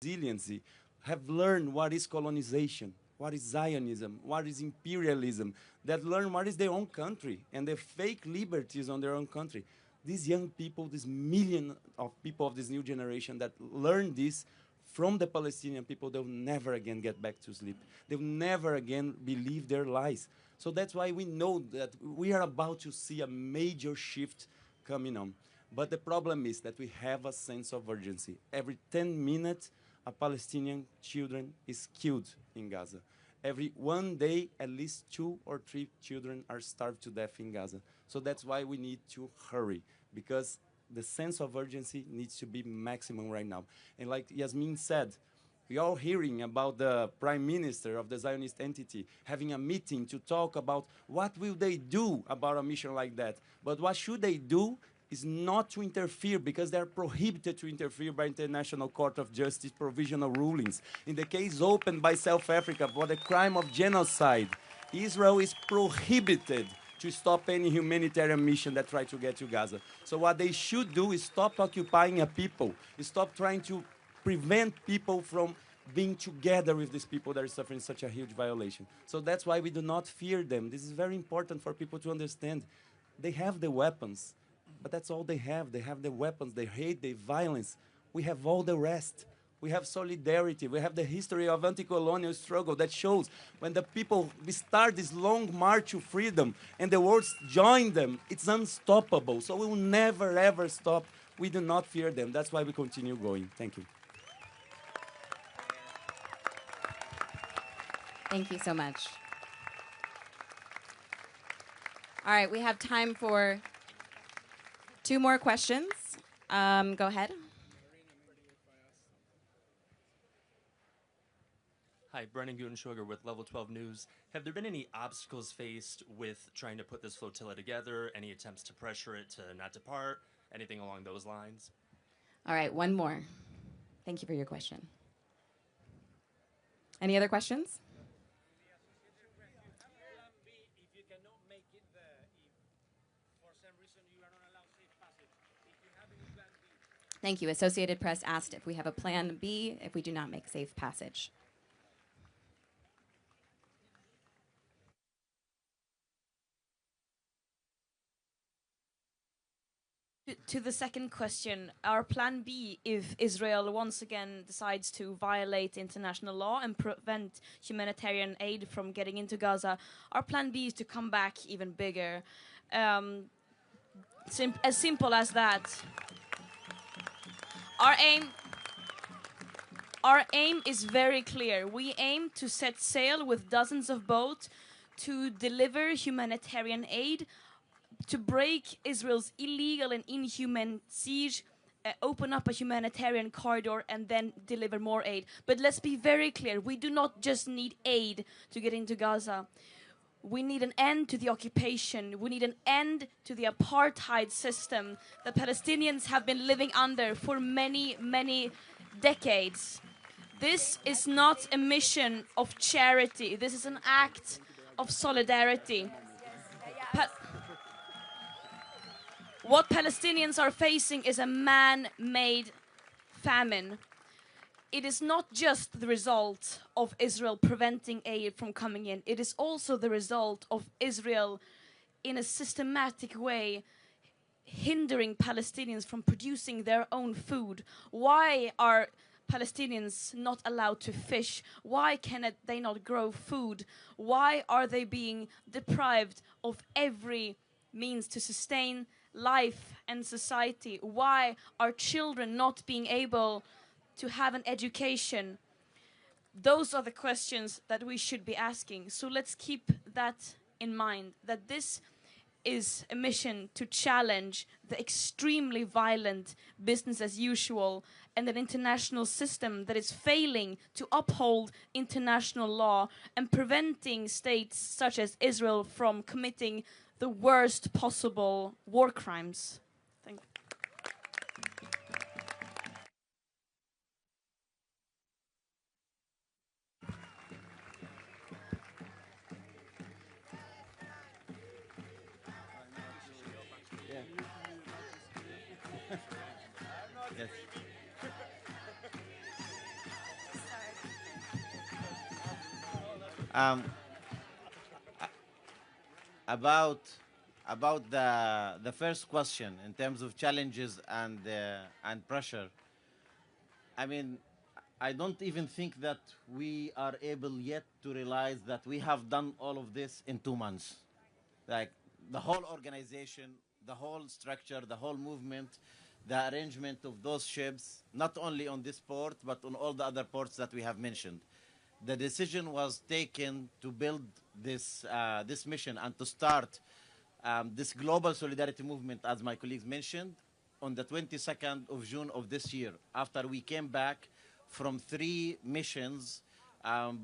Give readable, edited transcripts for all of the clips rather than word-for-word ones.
resiliency have learned what is colonization, what is Zionism, what is imperialism, that learn what is their own country and the fake liberties on their own country. These young people, this million of people of this new generation that learn this from the Palestinian people, they'll never again get back to sleep. They'll never again believe their lies. So that's why we know that we are about to see a major shift coming on. But the problem is that we have a sense of urgency. Every 10 minutes, a Palestinian children is killed in Gaza. Every one day, at least 2 or 3 children are starved to death in Gaza. So that's why we need to hurry, because the sense of urgency needs to be maximum right now. And like Yasmin said, we are all hearing about the prime minister of the Zionist entity having a meeting to talk about what will they do about a mission like that. But what should they do is not to interfere, because they're prohibited to interfere by International Court of Justice provisional rulings. In the case opened by South Africa for the crime of genocide, Israel is prohibited to stop any humanitarian mission that try to get to Gaza. So what they should do is stop occupying a people, stop trying to prevent people from being together with these people that are suffering such a huge violation. So that's why we do not fear them. This is very important for people to understand. They have the weapons, but that's all they have. They have the weapons, they hate, the violence. We have all the rest. We have solidarity. We have the history of anti-colonial struggle that shows when the people start this long march to freedom and the world join them, it's unstoppable. So we will never, ever stop. We do not fear them. That's why we continue going. Thank you. Thank you so much. All right, we have time for 2 more questions. Go ahead. Hi, Brennan Gutenschwager with Level 12 News. Have there been any obstacles faced with trying to put this flotilla together? Any attempts to pressure it to not depart? Anything along those lines? All right, one more. Thank you for your question. Any other questions? Thank you. Associated Press asked if we have a plan B if we do not make safe passage. To the second question, our plan B, if Israel once again decides to violate international law and prevent humanitarian aid from getting into Gaza, our plan B is to come back even bigger. As simple as that. Our aim is very clear. We aim to set sail with dozens of boats to deliver humanitarian aid, to break Israel's illegal and inhuman siege, open up a humanitarian corridor, and then deliver more aid. But let's be very clear, we do not just need aid to get into Gaza. We need an end to the occupation. We need an end to the apartheid system that Palestinians have been living under for many, many decades. This is not a mission of charity. This is an act of solidarity. What Palestinians are facing is a man-made famine. It is not just the result of Israel preventing aid from coming in. It is also the result of Israel, in a systematic way, hindering Palestinians from producing their own food. Why are Palestinians not allowed to fish? Why can they not grow food? Why are they being deprived of every means to sustain life and society? Why are children not being able to have an education? Those are the questions that we should be asking. So let's keep that in mind, that this is a mission to challenge the extremely violent business as usual and an international system that is failing to uphold international law and preventing states such as Israel from committing the worst possible war crimes. Thank you. Um, about the first question in terms of challenges and pressure. I mean, I don't even think that we are able yet to realize that we have done all of this in 2 months. Like the whole organization, the whole structure, the whole movement, the arrangement of those ships, not only on this port, but on all the other ports that we have mentioned. The decision was taken to build this mission and to start this global solidarity movement, as my colleagues mentioned, on the 22nd of June of this year, after we came back from 3 missions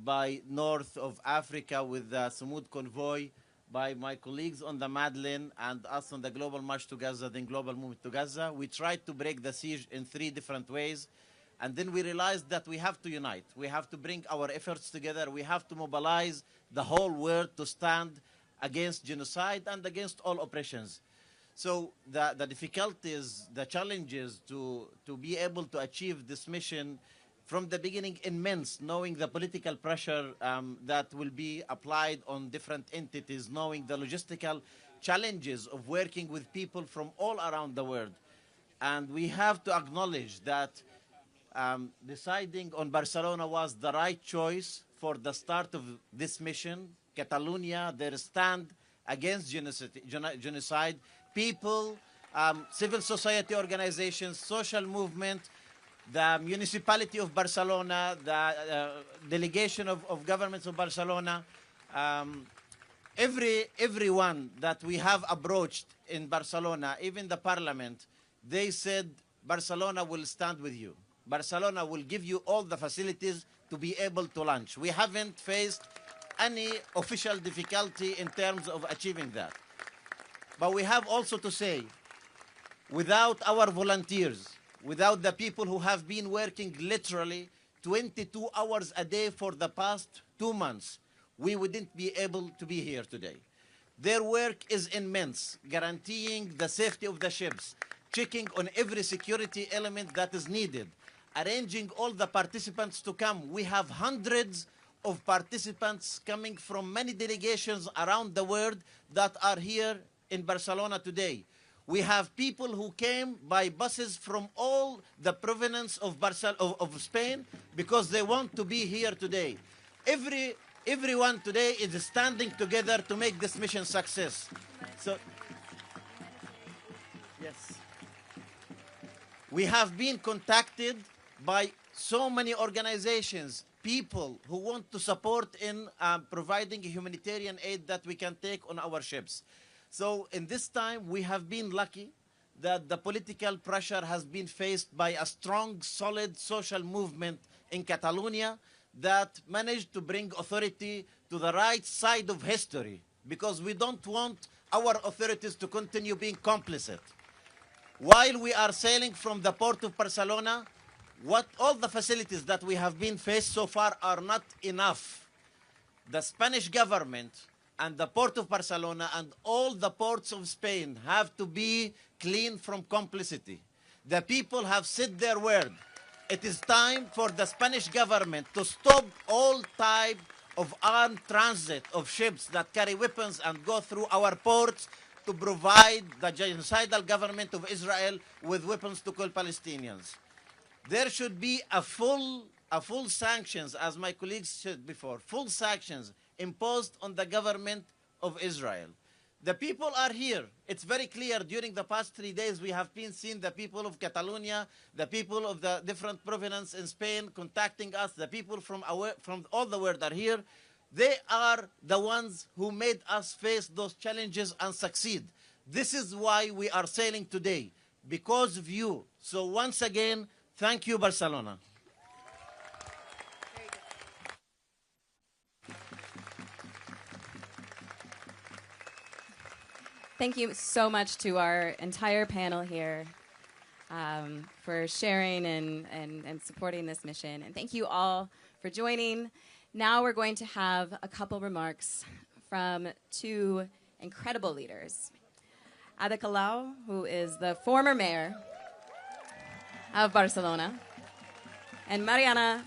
by north of Africa with the Sumud convoy, by my colleagues on the Madeleine and us on the Global March to Gaza, then Global Movement to Gaza. We tried to break the siege in 3 different ways. And then we realized that we have to unite. We have to bring our efforts together. We have to mobilize the whole world to stand against genocide and against all oppressions. So the difficulties, the challenges to be able to achieve this mission from the beginning immense, knowing the political pressure that will be applied on different entities, knowing the logistical challenges of working with people from all around the world. And we have to acknowledge that deciding on Barcelona was the right choice for the start of this mission. Catalonia, their stand against genocide, people, civil society organizations, social movement, the municipality of Barcelona, the delegation of governments of Barcelona, everyone that we have approached in Barcelona, even the parliament, they said Barcelona will stand with you. Barcelona will give you all the facilities to be able to launch. We haven't faced any official difficulty in terms of achieving that. But we have also to say, without our volunteers, without the people who have been working literally 22 hours a day for the past 2 months, we wouldn't be able to be here today. Their work is immense, guaranteeing the safety of the ships, checking on every security element that is needed, arranging all the participants to come. We have hundreds of participants coming from many delegations around the world that are here in Barcelona today. We have people who came by buses from all the provinces of Spain because they want to be here today. Everyone today is standing together to make this mission success. So, yes. We have been contacted by so many organizations, people who want to support in providing humanitarian aid that we can take on our ships. So in this time, we have been lucky that the political pressure has been faced by a strong, solid social movement in Catalonia that managed to bring authority to the right side of history, because we don't want our authorities to continue being complicit. While we are sailing from the port of Barcelona, all the facilities that we have been faced so far are not enough. The Spanish government and the port of Barcelona and all the ports of Spain have to be clean from complicity. The people have said their word. It is time for the Spanish government to stop all type of armed transit of ships that carry weapons and go through our ports to provide the genocidal government of Israel with weapons to kill Palestinians. There should be a full sanctions, as my colleagues said before, full sanctions imposed on the government of Israel. The people are here. It's very clear. During the past 3 days, we have been seeing the people of Catalonia, the people of the different provinces in Spain contacting us. The people from all the world are here. They are the ones who made us face those challenges and succeed. This is why we are sailing today, because of you. So once again, thank you, Barcelona. Thank you so much to our entire panel here for sharing and supporting this mission. And thank you all for joining. Now we're going to have a couple remarks from 2 incredible leaders. Ada Colau, who is the former mayor of Barcelona, and Mariana